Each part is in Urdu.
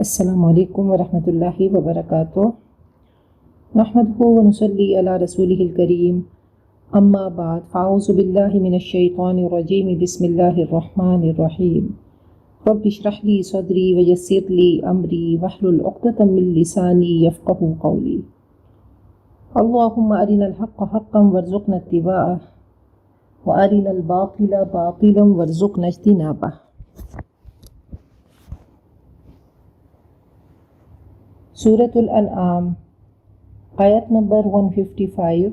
السلام علیکم ورحمۃ اللہ وبرکاتہ۔ نحمدہ ونصلی علی رسولہ الکریم، اما بعد، فاعوذ باللہ من الشیطان الرجیم، بسم اللہ الرحمن الرحیم۔ رب اشرح لی صدری ویسر لی امری واحلل عقدۃ من لسانی یفقہوا قولی۔ اللہم ارنا الحق حقا وارزقنا اتباعہ وارنا الباطل باطلا وارزقنا اجتنابہ۔ سورۃ الانعام، آیت نمبر 155۔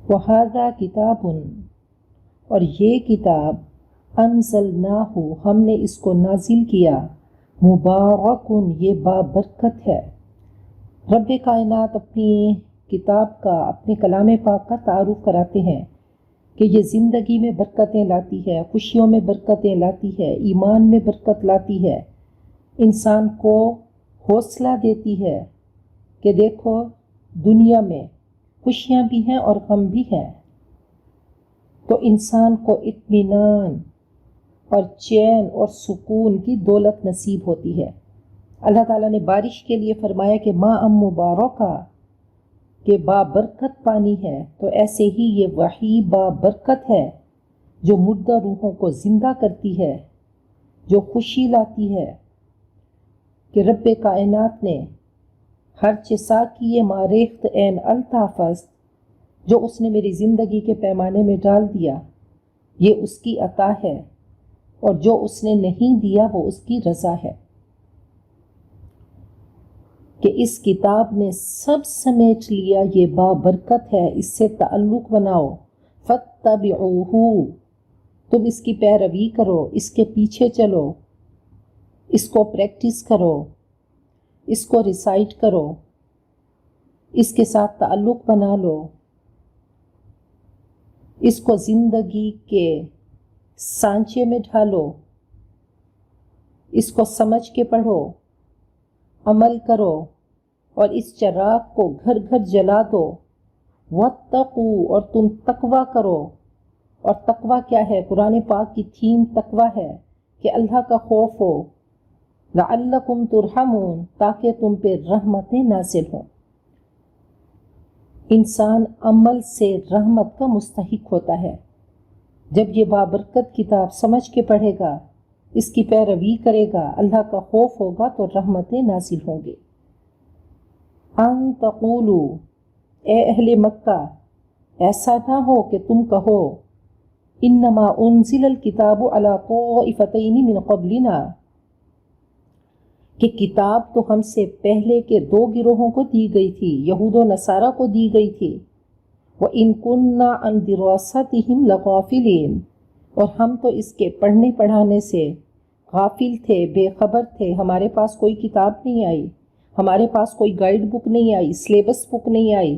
وَهَذَا کتاب، اور یہ کتاب، انزلناہ، ہم نے اس کو نازل کیا، مبارکن، یہ بابرکت ہے۔ رب کائنات اپنی کتاب کا، اپنے کلام پاک کا تعارف کراتے ہیں کہ یہ زندگی میں برکتیں لاتی ہے، خوشیوں میں برکتیں لاتی ہے، ایمان میں برکت لاتی ہے، انسان کو حوصلہ دیتی ہے کہ دیکھو دنیا میں خوشیاں بھی ہیں اور غم بھی ہیں، تو انسان کو اطمینان اور چین اور سکون کی دولت نصیب ہوتی ہے۔ اللہ تعالیٰ نے بارش کے لیے فرمایا کہ ماء مبارکہ، کہ بابرکت پانی ہے، تو ایسے ہی یہ وحی بابرکت ہے جو مردہ روحوں کو زندہ کرتی ہے، جو خوشی لاتی ہے کہ رب کائنات نے ہر چسا کی یہ ماریخت این الطافست، جو اس نے میری زندگی کے پیمانے میں ڈال دیا، یہ اس کی عطا ہے، اور جو اس نے نہیں دیا وہ اس کی رضا ہے، کہ اس کتاب نے سب سمیٹ لیا، یہ بابرکت ہے، اس سے تعلق بناؤ، فاتبعوہ، تم اس کی پیروی کرو، اس کے پیچھے چلو، اس کو پریکٹس کرو، اس کو ریسائٹ کرو، اس کے ساتھ تعلق بنا لو، اس کو زندگی کے سانچے میں ڈھالو، اس کو سمجھ کے پڑھو، عمل کرو، اور اس چراغ کو گھر گھر جلا دو۔ واتقوا، اور تم تقویٰ کرو، اور تقویٰ کیا ہے؟ قرآن پاک کی تھیم تقویٰ ہے کہ اللہ کا خوف ہو، لعلکم ترحمون، تاکہ تم پہ رحمتیں نازل ہوں۔ انسان عمل سے رحمت کا مستحق ہوتا ہے۔ جب یہ بابرکت کتاب سمجھ کے پڑھے گا، اس کی پیروی کرے گا، اللہ کا خوف ہوگا تو رحمتیں نازل ہوں گی۔ ان تقولو، اے اہل مکہ، ایسا نہ ہو کہ تم کہو، انما انزل الکتاب علی طائفتین من قبلنا، کہ کتاب تو ہم سے پہلے کے 2 گروہوں کو دی گئی تھی، یہود و نصارہ کو دی گئی تھی۔ وَإِن كُنَّا عَن دِرَاسَتِهِمْ لَغَافِلِينَ، اور ہم تو اس کے پڑھنے پڑھانے سے غافل تھے، بے خبر تھے، ہمارے پاس کوئی کتاب نہیں آئی، ہمارے پاس کوئی گائیڈ بک نہیں آئی، سلیبس بک نہیں آئی۔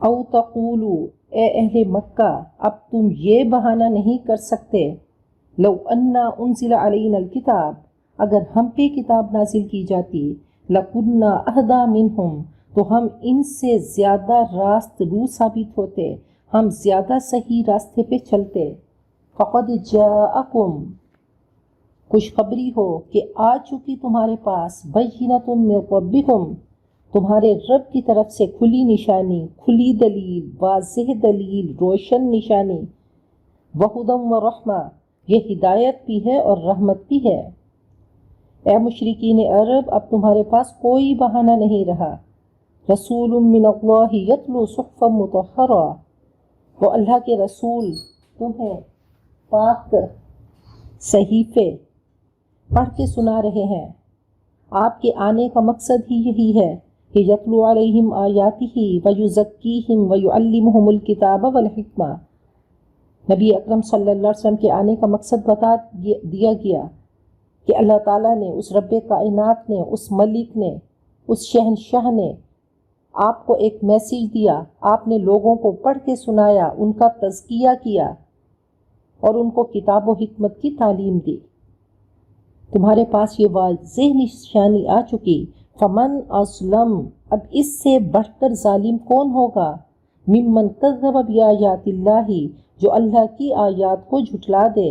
او تقولو، اے اہل مکہ، اب تم یہ بہانہ نہیں کر سکتے، لو انا انزل علینا الکتاب، اگر ہم پہ کتاب نازل کی جاتی، لَكُنَّا أَهْدَىٰ مِنْهُمْ، تو ہم ان سے زیادہ راست رو ثابت ہوتے، ہم زیادہ صحیح راستے پہ چلتے۔ فَقَدْ جَاءَكُمْ، خوشخبری ہو کہ آ چکی تمہارے پاس، بَيِّنَةٌ مِّن رَبِّكُمْ، تمہارے رب کی طرف سے کھلی نشانی، کھلی دلیل، واضح دلیل، روشن نشانی۔ وَهُدًى وَرَحْمَةٌ، یہ ہدایت بھی ہے اور رحمت بھی ہے۔ اے مشرکین عرب، اب تمہارے پاس کوئی بہانہ نہیں رہا۔ رسول من اللہ یتلو صحفا مطہرہ، وہ اللہ کے رسول تمہیں پاک صحیفے پڑھ کے سنا رہے ہیں۔ آپ کے آنے کا مقصد ہی یہی ہے کہ یتلو علیہم آیاتہ ویزکیہم ویعلمہم الکتاب والحکمہ۔ نبی اکرم صلی اللہ علیہ وسلم کے آنے کا مقصد بتا دیا گیا کہ اللہ تعالیٰ نے، اس رب کائنات نے، اس ملک نے، اس شہنشاہ نے آپ کو ایک میسیج دیا، آپ نے لوگوں کو پڑھ کے سنایا، ان کا تزکیہ کیا اور ان کو کتاب و حکمت کی تعلیم دی۔ تمہارے پاس یہ واضح نشانی آ چکی۔ فمن اظلم، اب اس سے بڑھ کر ظالم کون ہوگا؟ ممن کذب بآیات اللہ، جو اللہ کی آیات کو جھٹلا دے،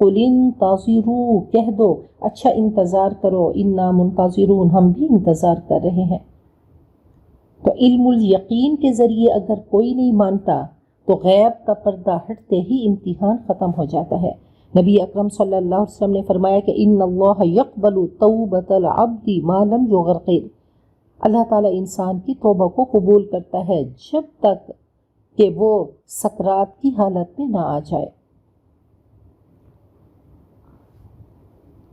قل انتظروا، کہہ دو اچھا انتظار کرو، انا منتظرون، ہم بھی انتظار کر رہے ہیں۔ تو علم الیقین کے ذریعے اگر کوئی نہیں مانتا تو غیب کا پردہ ہٹتے ہی امتحان ختم ہو جاتا ہے۔ نبی اکرم صلی اللہ علیہ وسلم نے فرمایا کہ ان اللہ یقبل توبۃ العبد ما لم یغرقر، اللہ تعالیٰ انسان کی توبہ کو قبول کرتا ہے جب تک کہ وہ سکرات کی حالت میں نہ آ جائے۔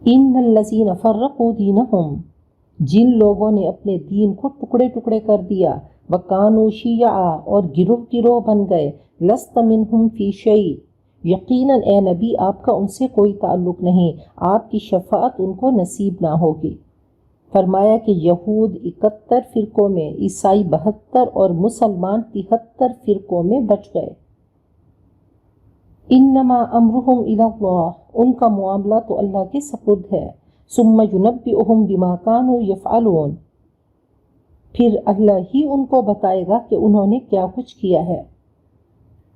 ان الذین فرقوا دینہم، جن لوگوں نے اپنے دین کو ٹکڑے ٹکڑے کر دیا، وکانوا شیعا، اور گروہ گروہ بن گئے، لست منہم فی شیء، یقیناً اے نبی آپ کا ان سے کوئی تعلق نہیں، آپ کی شفاعت ان کو نصیب نہ ہوگی۔ فرمایا کہ یہود 71 فرقوں میں، عیسائی 72 اور مسلمان 73 فرقوں میں بٹ گئے۔ انما امرہم الی اللہ، ان کا معاملہ تو اللہ کے سپرد ہے، ثم ینبئہم بما کانوا یفعلون، پھر اللہ ہی ان کو بتائے گا کہ انہوں نے کیا کچھ کیا ہے۔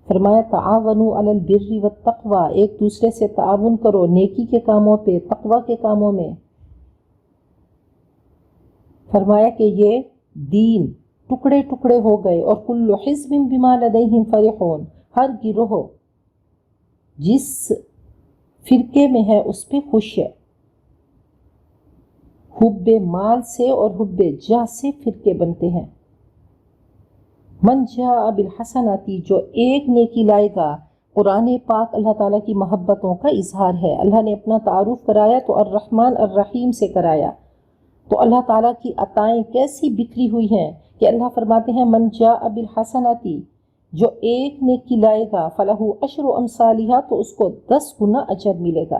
فرمایا تعاونوا علی البر والتقوی، ایک دوسرے سے تعاون کرو نیکی کے کاموں پہ، تقوی کے کاموں میں۔ فرمایا کہ یہ دین ٹکڑے ٹکڑے ہو گئے، اور کل حزب بما لدیہم فرحون، ہر گروہ جس فرقے میں ہے اس پہ خوش ہے۔ حب مال سے اور حب جاہ سے فرقے بنتے ہیں۔ من جاء بالحسنات، جو ایک نیکی لائے گا، قرآن پاک اللہ تعالیٰ کی محبتوں کا اظہار ہے۔ اللہ نے اپنا تعارف کرایا تو الرحمن الرحیم سے کرایا، تو اللہ تعالیٰ کی عطائیں کیسی بکھری ہوئی ہیں کہ اللہ فرماتے ہیں من جاء بالحسنات، جو ایک نیکی لائے گا، فلہ عشر امثالہا، تو اس کو 10 گنا اجر ملے گا۔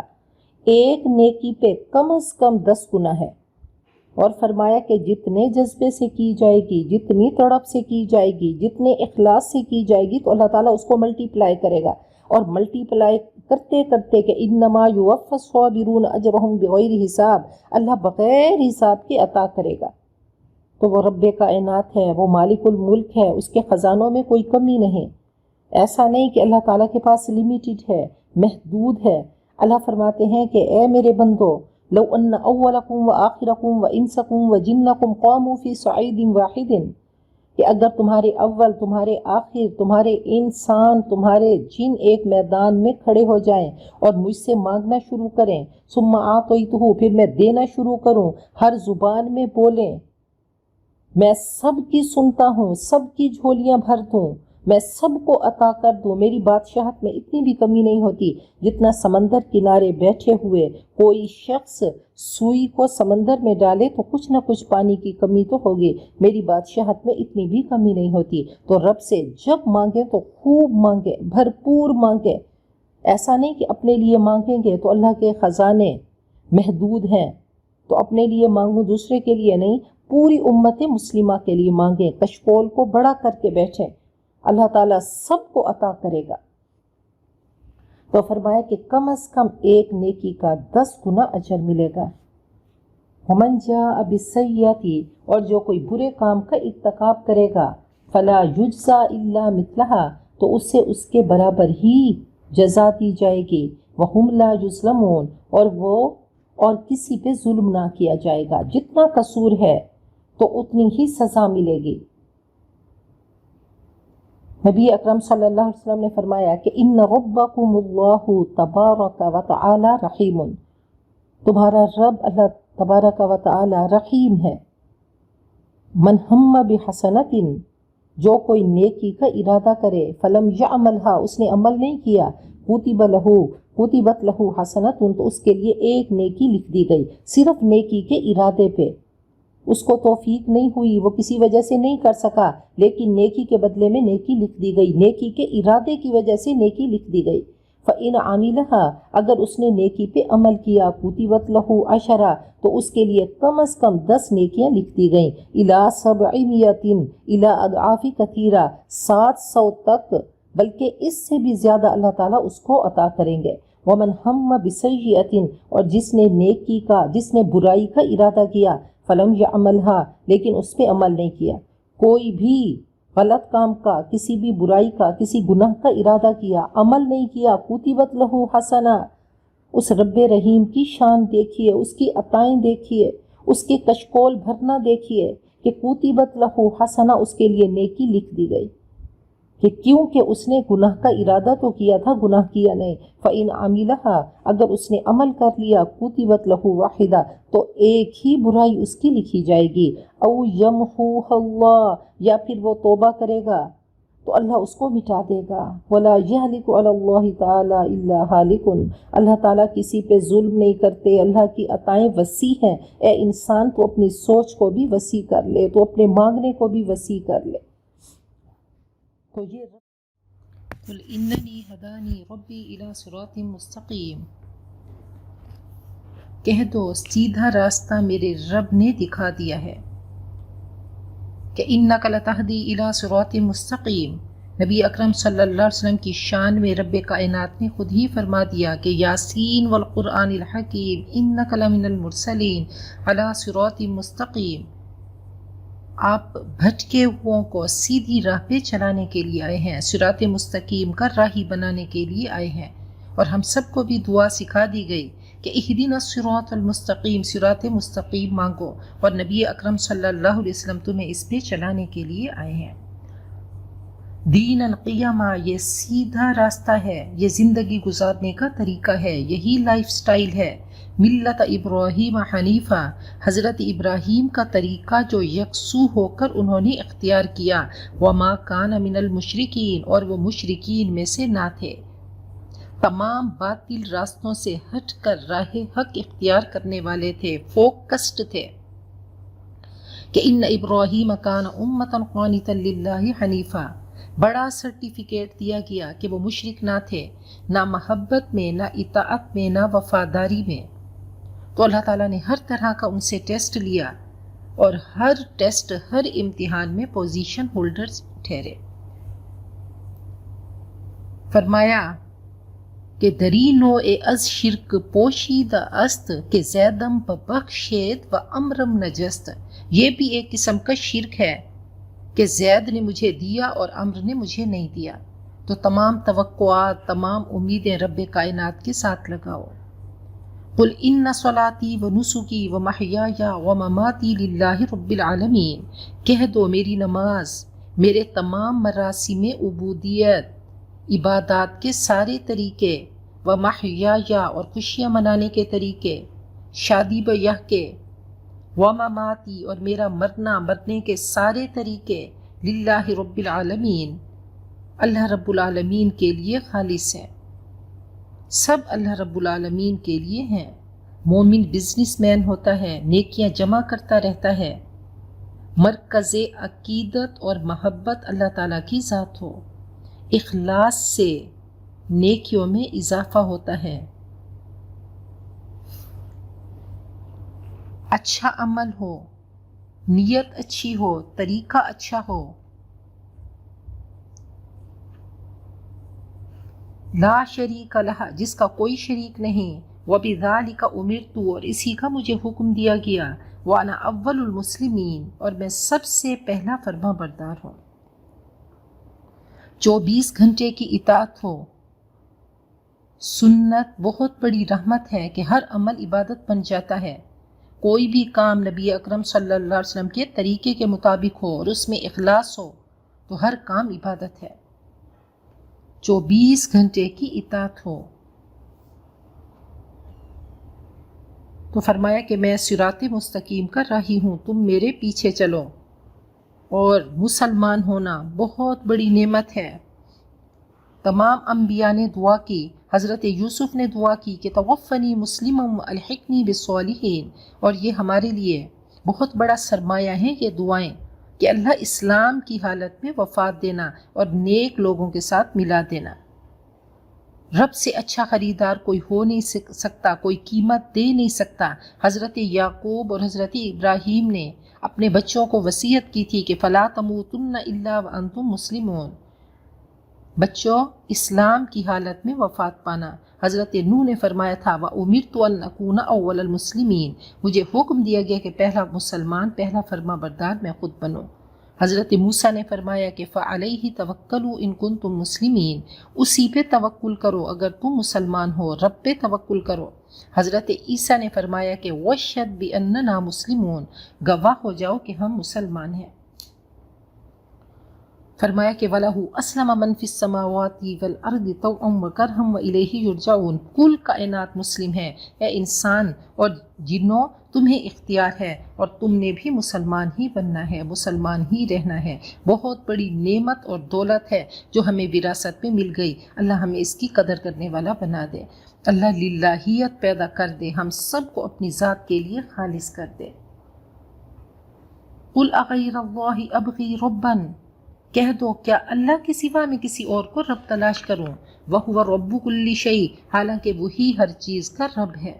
ایک نیکی پہ کم از کم 10 گنا ہے۔ اور فرمایا کہ جتنے جذبے سے کی جائے گی، جتنی تڑپ سے کی جائے گی، جتنے اخلاص سے کی جائے گی، تو اللہ تعالیٰ اس کو ملٹی پلائی کرے گا، اور ملٹی پلائی کرتے کرتے کہ انما یوفی الصابرون اجرہم بغیر حساب، اللہ بغیر حساب کے عطا کرے گا۔ تو وہ رب کائنات ہے، وہ مالک الملک ہے، اس کے خزانوں میں کوئی کمی نہیں۔ ایسا نہیں کہ اللہ تعالیٰ کے پاس لمیٹڈ ہے، محدود ہے۔ اللہ فرماتے ہیں کہ اے میرے بندو، لو ان اولکم و آخرکم و انسکم و جنکم قاموا فی صعید واحد، کہ اگر تمہارے اول، تمہارے آخر، تمہارے انسان، تمہارے جن ایک میدان میں کھڑے ہو جائیں اور مجھ سے مانگنا شروع کریں، ثم اعطیتہ، پھر میں دینا شروع کروں، ہر زبان میں بولیں، میں سب کی سنتا ہوں، سب کی جھولیاں بھر دوں، میں سب کو عطا کر دوں، میری بادشاہت میں اتنی بھی کمی نہیں ہوتی جتنا سمندر کنارے بیٹھے ہوئے کوئی شخص سوئی کو سمندر میں ڈالے تو کچھ نہ کچھ پانی کی کمی تو ہوگی، میری بادشاہت میں اتنی بھی کمی نہیں ہوتی۔ تو رب سے جب مانگے تو خوب مانگے، بھرپور مانگے، ایسا نہیں کہ اپنے لیے مانگیں گے تو اللہ کے خزانے محدود ہیں تو اپنے لیے مانگوں، دوسرے کے لیے نہیں، پوری امت مسلمہ کے لیے مانگیں، کشکول کو بڑا کر کے بیٹھیں، اللہ تعالیٰ سب کو عطا کرے گا۔ تو فرمایا کہ کم از کم ایک نیکی کا 10 گنا اجر ملے گا۔ ومن جاء بالسیئۃ، اور جو کوئی برے کام کا ارتکاب کرے گا، فلا یجزا الا مثلہا، تو اس سے اس کے برابر ہی جزا دی جائے گی، وہم لا یظلمون، اور کسی پہ ظلم نہ کیا جائے گا، جتنا قصور ہے تو اتنی ہی سزا ملے گی۔ نبی اکرم صلی اللہ علیہ وسلم نے فرمایا کہ ان ربکم اللہ تبارک و تعالی رحیم، تمہارا رب اللہ تبارک و تعالی رحیم ہے۔ من ہم بحسنۃ، جو کوئی نیکی کا ارادہ کرے، فلم یعملھا، اس نے عمل نہیں کیا، کتبت لہ حسنۃ، تو اس کے لیے ایک نیکی لکھ دی گئی، صرف نیکی کے ارادے پہ، اس کو توفیق نہیں ہوئی، وہ کسی وجہ سے نہیں کر سکا، لیکن نیکی کے بدلے میں نیکی لکھ دی گئی، نیکی کے ارادے کی وجہ سے نیکی لکھ دی گئی۔ فَإِنْ عَمِلَهَا، اگر اس نے نیکی پہ عمل کیا، كُتِبَتْ لَهُ عَشَرًا، تو اس کے لیے کم از کم 10 نیکیاں لکھ دی گئیں، إِلَى 700 إِلَى أَضْعَافٍ كَثِيرَةٍ، 700 تک، بلکہ اس سے بھی زیادہ اللہ تعالیٰ اس کو عطا کریں گے۔ وَمَنْ هَمَّ بِسَيِّئَةٍ، اور جس نے برائی کا ارادہ کیا، فلم یعملھا، لیکن اس پہ عمل نہیں کیا، کوئی بھی غلط کام کا، کسی بھی برائی کا، کسی گناہ کا ارادہ کیا، عمل نہیں کیا، کتبت لہ حسنہ، اس رب رحیم کی شان دیکھیے، اس کی عطائیں دیکھیے، اس کے کشکول بھرنا دیکھیے کہ کوتیبت لہو حسنہ، اس کے لیے نیکی لکھ دی گئی، کہ کیونکہ اس نے گناہ کا ارادہ تو کیا تھا، گناہ کیا نہیں۔ فَإِنْ عَمِلَهَا، اگر اس نے عمل کر لیا، کوتیبت لہو واحدہ، تو ایک ہی برائی اس کی لکھی جائے گی۔ او یمحوها اللہ، یا پھر وہ توبہ کرے گا تو اللہ اس کو مٹا دے گا۔ وَلَا يَهْلِكُ عَلَى اللَّهِ تَعَالَى إِلَّا هَالِكٌ، اللہ تعالیٰ کسی پہ ظلم نہیں کرتے، اللہ کی عطائیں وسیع ہیں۔ اے انسان، تو اپنی سوچ کو بھی وسیع کر لے، تو اپنے مانگنے کو بھی وسیع کر لے۔ تو یہ قُلْ إِنَّنِي هَدَانِي رَبِّي إِلَى صِرَاطٍ مُسْتَقِيمٍ، کہہ دو سیدھا راستہ میرے رب نے دکھا دیا ہے، کہ إِنَّكَ لَتَهْدِي إِلَى صِرَاطٍ مُسْتَقِيمٍ۔ نبی اکرم صلی اللہ علیہ وسلم کی شان میں رب کائنات نے خود ہی فرما دیا کہ یاسین والقرآن الحکیم إِنَّكَ لَمِنَ الْمُرْسَلِينَ عَلَى صِرَاطٍ مُسْتَقِيمٍ، آپ بھٹکے ہوں کو سیدھی راہ پہ چلانے کے لیے آئے ہیں، صراط مستقیم کا راہی بنانے کے لیے آئے ہیں۔ اور ہم سب کو بھی دعا سکھا دی گئی کہ اہدنا الصراط المستقیم، صراط مستقیم مانگو، اور نبی اکرم صلی اللہ علیہ وسلم تمہیں اس پہ چلانے کے لیے آئے ہیں۔ دین القیمہ، یہ سیدھا راستہ ہے، یہ زندگی گزارنے کا طریقہ ہے، یہی لائف سٹائل ہے۔ ملت ابراہیم حنیفہ، حضرت ابراہیم کا طریقہ جو یکسو ہو کر انہوں نے اختیار کیا۔ وما کان من المشرکین، اور وہ مشرکین میں سے نہ تھے، تمام باطل راستوں سے ہٹ کر راہ حق اختیار کرنے والے تھے، فوکسڈ تھے۔ کہ ان ابراہیم کان امۃ قانتا للہ حنیفہ، بڑا سرٹیفکیٹ دیا گیا کہ وہ مشرک نہ تھے، نہ محبت میں، نہ اطاعت میں، نہ وفاداری میں۔ تو اللہ تعالیٰ نے ہر طرح کا ان سے ٹیسٹ لیا، اور ہر ٹیسٹ، ہر امتحان میں پوزیشن ہولڈرز ٹھہرے۔ فرمایا کہ دری نوع از شرک پوشیدہ است، کہ زیدم ببخشید و امرم نجست، یہ بھی ایک قسم کا شرک ہے کہ زید نے مجھے دیا اور امر نے مجھے نہیں دیا۔ تو تمام توقعات، تمام امیدیں رب کائنات کے ساتھ لگاؤ۔ قل ان صلاتی و نسکی و محیای و مماتی للہ رب العالمین، کہہ دو میری نماز، میرے تمام مراسم عبودیت، عبادات کے سارے طریقے، و محیای، اور خوشیاں منانے کے طریقے، شادی بیاہ کے، و مماتی، اور میرا مرنے کے سارے طریقے، للہ رب العالمین، اللہ رب العالمین کے لیے خالص ہیں، سب اللہ رب العالمین کے لیے ہیں۔ مومن بزنس مین ہوتا ہے، نیکیاں جمع کرتا رہتا ہے، مرکز عقیدت اور محبت اللہ تعالیٰ کی ذات ہو، اخلاص سے نیکیوں میں اضافہ ہوتا ہے، اچھا عمل ہو، نیت اچھی ہو، طریقہ اچھا ہو۔ لا شریک لہ، جس کا کوئی شریک نہیں، وبذالک امرت، اور اسی کا مجھے حکم دیا گیا، وانا اول المسلمین، اور میں سب سے پہلا فرما بردار ہوں۔ 24 گھنٹے کی اطاعت ہو۔ سنت بہت بڑی رحمت ہے کہ ہر عمل عبادت بن جاتا ہے۔ کوئی بھی کام نبی اکرم صلی اللہ علیہ وسلم کے طریقے کے مطابق ہو اور اس میں اخلاص ہو تو ہر کام عبادت ہے۔ 24 گھنٹے کی اطاعت ہو۔ تو فرمایا کہ میں صراط مستقیم کا راہی ہوں، تم میرے پیچھے چلو۔ اور مسلمان ہونا بہت بڑی نعمت ہے۔ تمام انبیاء نے دعا کی، حضرت یوسف نے دعا کی کہ توفنی مسلما والحقنی بالصالحین، اور یہ ہمارے لیے بہت بڑا سرمایہ ہے یہ دعائیں، کہ اللہ اسلام کی حالت میں وفات دینا اور نیک لوگوں کے ساتھ ملا دینا۔ رب سے اچھا خریدار کوئی ہو نہیں سکتا، کوئی قیمت دے نہیں سکتا۔ حضرت یعقوب اور حضرت ابراہیم نے اپنے بچوں کو وصیت کی تھی کہ فلا تموتن الا وانتم مسلمون، بچوں اسلام کی حالت میں وفات پانا۔ حضرت نوح نے فرمایا تھا وَأُمِرْتُ أَنْ أَكُونَ أَوَّلَ الْمُسْلِمِينَ، مجھے حکم دیا گیا کہ پہلا مسلمان، پہلا فرما بردار میں خود بنوں۔ حضرت موسیٰ نے فرمایا کہ فَعَلَيْهِ تَوَكَّلُوا إِن كُنتُم مُسْلِمِينَ، اسی پہ توکل کرو اگر تم مسلمان ہو، رب پہ توکل کرو۔ حضرت عیسیٰ نے فرمایا کہ وَاشْهَدْ بِأَنَّنَا مُسْلِمُونَ، گواہ ہو جاؤ کہ ہم مسلمان ہیں۔ فرمایا کہ وَلَهُ أَسْلَمَ مَنْ فِي السَّمَاوَاتِ وَالْأَرْضِ طَوْعًا وَكَرْهًا وَإِلَيْهِ يُرْجَعُونَ، کل کائنات مسلم ہے، اے انسان اور جنوں تمہیں اختیار ہے اور تم نے بھی مسلمان ہی بننا ہے، مسلمان ہی رہنا ہے۔ بہت بڑی نعمت اور دولت ہے جو ہمیں وراثت میں مل گئی، اللہ ہمیں اس کی قدر کرنے والا بنا دے، اللہ للہیت پیدا کر دے، ہم سب کو اپنی ذات کے لیے خالص کر دے۔ قُلْ أَغَيْرَ اللَّهِ أَبْغِي رَبًّا، کہہ دو کیا اللہ کے سوا میں کسی اور کو رب تلاش کروں، وَهُوَ رَبُّ كُلِّ شَيْءٍ، حالانکہ وہی ہر چیز کا رب ہے،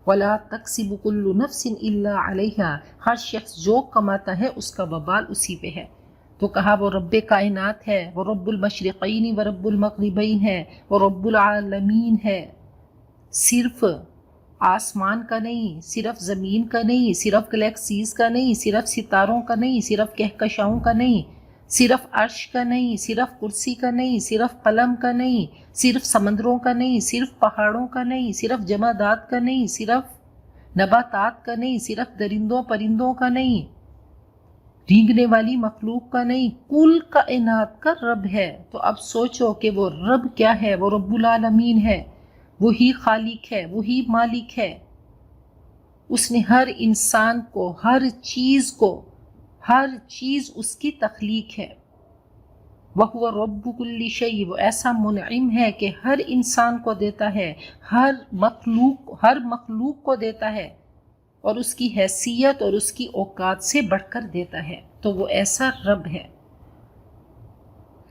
وَلَا تَكْسِبُ كُلُّ نَفْسٍ إِلَّا عَلَيْهَا، ہر شخص جو کماتا ہے اس کا وبال اسی پہ ہے۔ تو کہا وہ رب کائنات ہے، وہ رب المشرقین و رب المغربین ہے، وہ رب العالمین ہے، صرف آسمان کا نہیں، صرف زمین کا نہیں، صرف گلیکسیز کا نہیں، صرف ستاروں کا نہیں، صرف کہکشاؤں کا نہیں، صرف عرش کا نہیں، صرف کرسی کا نہیں، صرف قلم کا نہیں، صرف سمندروں کا نہیں، صرف پہاڑوں کا نہیں، صرف جمادات کا نہیں، صرف نباتات کا نہیں، صرف درندوں پرندوں کا نہیں، رینگنے والی مخلوق کا نہیں، کل کائنات کا رب ہے۔ تو اب سوچو کہ وہ رب کیا ہے، وہ رب العالمین ہے، وہی خالق ہے، وہی مالک ہے۔ اس نے ہر انسان کو، ہر چیز اس کی تخلیق ہے۔ وَهُوَ رَبُّ كُلِّ شَيْءٍ، وہ ایسا منعم ہے کہ ہر انسان کو دیتا ہے، ہر مخلوق کو دیتا ہے، اور اس کی حیثیت اور اس کی اوقات سے بڑھ کر دیتا ہے، تو وہ ایسا رب ہے۔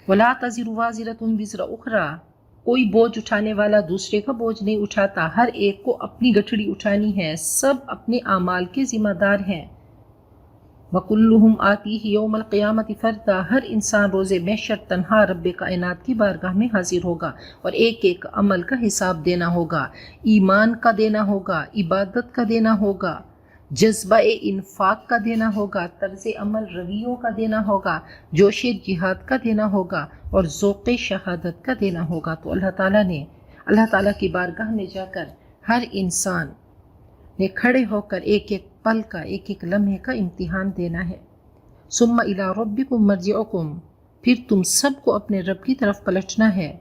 وَلَا تَزِرُ وَازِرَةٌ وِزْرَ أُخْرَىٰ، کوئی بوجھ اٹھانے والا دوسرے کا بوجھ نہیں اٹھاتا، ہر ایک کو اپنی گٹھڑی اٹھانی ہے، سب اپنے اعمال کے ذمہ دار ہیں۔ وَكُلُّهُمْ آتِيهِ يَوْمَ الْقِيَامَةِ فَرْدًا، ہر انسان روز محشر تنہا رب کائنات کی بارگاہ میں حاضر ہوگا اور ایک ایک عمل کا حساب دینا ہوگا، ایمان کا دینا ہوگا، عبادت کا دینا ہوگا، جذبہ انفاق کا دینا ہوگا، طرز عمل رویوں کا دینا ہوگا، جوش جہاد کا دینا ہوگا اور ذوق شہادت کا دینا ہوگا۔ تو اللہ تعالیٰ کی بارگاہ میں جا کر ہر انسان نے کھڑے ہو کر ایک ایک پل کا، ایک ایک لمحے کا امتحان دینا ہے۔ ثم الی ربکم مرجعکم، پھر تم سب کو اپنے رب کی طرف پلٹنا ہے،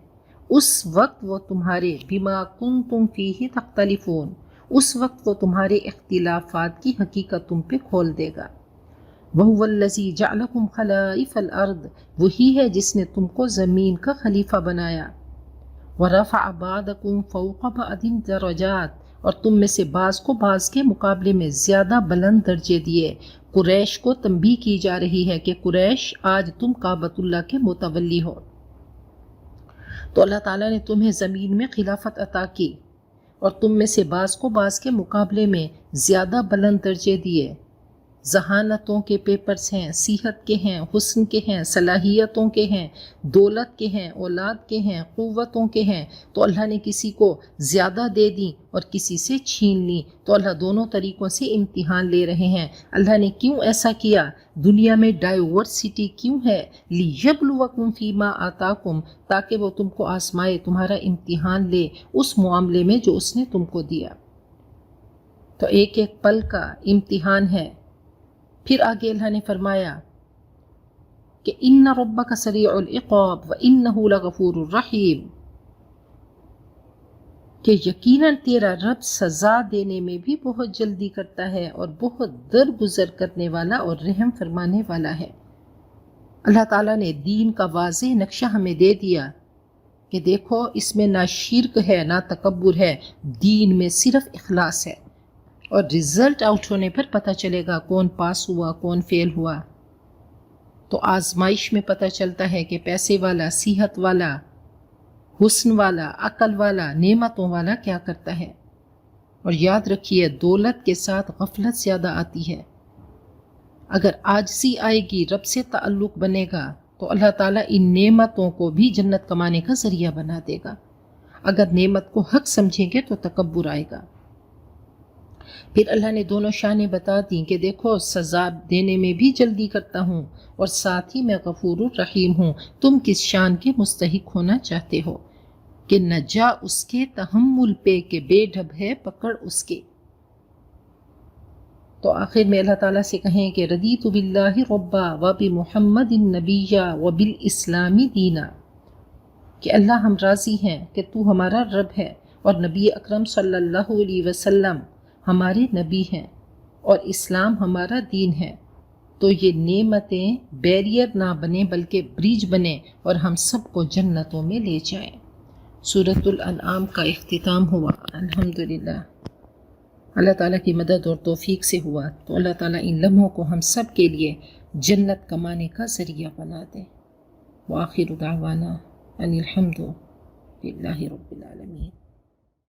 اس وقت وہ تمہارے بما کنتم فیہ تختلفون، اس وقت وہ تمہارے اختلافات کی حقیقت تم پہ کھول دے گا۔ وَهُوَ الَّذِي جَعَلَكُمْ خَلَائِفَ الْأَرْضِ، وہی ہے جس نے تم کو زمین کا خلیفہ بنایا۔ وَرَفَعَ بَعْضَكُمْ فَوْقَ بَعْضٍ دَرَجَاتٍ، اور تم میں سے بعض کو بعض کے مقابلے میں زیادہ بلند درجے دیے۔ قریش کو تنبیہ کی جا رہی ہے کہ قریش آج تم کعبۃ اللہ کے متولی ہو، تو اللہ تعالیٰ نے تمہیں زمین میں خلافت عطا کی اور تم میں سے بعض کو بعض کے مقابلے میں زیادہ بلند درجے دیے۔ ذہانتوں کے پیپرز ہیں، صحت کے ہیں، حسن کے ہیں، صلاحیتوں کے ہیں، دولت کے ہیں، اولاد کے ہیں، قوتوں کے ہیں، تو اللہ نے کسی کو زیادہ دے دی اور کسی سے چھین لی، تو اللہ دونوں طریقوں سے امتحان لے رہے ہیں۔ اللہ نے کیوں ایسا کیا؟ دنیا میں ڈائیورسٹی کیوں ہے؟ لِيَبْلُوَكُمْ فِي مَا آتَاكُمْ، تاکہ وہ تم کو آزمائے، تمہارا امتحان لے اس معاملے میں جو اس نے تم کو دیا۔ تو ایک ایک پل کا امتحان ہے۔ پھر آگے اللہ نے فرمایا کہ اِنَّ رَبَّكَ سَرِيعُ الْعِقَابِ وَإِنَّهُ لَغَفُورٌ رَحِيمٌ، کہ یقیناً تیرا رب سزا دینے میں بھی بہت جلدی کرتا ہے اور بہت درگزر کرنے والا اور رحم فرمانے والا ہے۔ اللہ تعالیٰ نے دین کا واضح نقشہ ہمیں دے دیا کہ دیکھو اس میں نہ شرک ہے نہ تکبر ہے، دین میں صرف اخلاص ہے، اور رزلٹ آؤٹ ہونے پر پتہ چلے گا کون پاس ہوا کون فیل ہوا۔ تو آزمائش میں پتہ چلتا ہے کہ پیسے والا، صحت والا، حسن والا، عقل والا، نعمتوں والا کیا کرتا ہے۔ اور یاد رکھیے دولت کے ساتھ غفلت زیادہ آتی ہے۔ اگر عاجزی آئے گی، رب سے تعلق بنے گا، تو اللہ تعالیٰ ان نعمتوں کو بھی جنت کمانے کا ذریعہ بنا دے گا۔ اگر نعمت کو حق سمجھیں گے تو تکبر آئے گا۔ پھر اللہ نے دونوں شانیں بتا دیں کہ دیکھو سزا دینے میں بھی جلدی کرتا ہوں اور ساتھ ہی میں غفور الرحیم ہوں. تم کس شان کے مستحق ہونا چاہتے ہو کہ نہ جا اس کے تحمل پہ کہ بے ڈھب ہے پکڑ اس کے. تو آخر میں اللہ تعالیٰ سے کہیں کہ رضیت باللہ ربا و بمحمد النبی و بالاسلام دینا، کہ اللہ ہم راضی ہیں کہ تو ہمارا رب ہے اور نبی اکرم صلی اللہ علیہ وسلم ہمارے نبی ہیں اور اسلام ہمارا دین ہے. تو یہ نعمتیں بیریئر نہ بنیں بلکہ برج بنیں اور ہم سب کو جنتوں میں لے جائیں. سورۃ الانعام کا اختتام ہوا. الحمدللہ اللہ تعالیٰ کی مدد اور توفیق سے ہوا. تو اللہ تعالیٰ ان لمحوں کو ہم سب کے لیے جنت کمانے کا ذریعہ بنا دے. وآخر دعوانا ان الحمد للہ رب العالمین.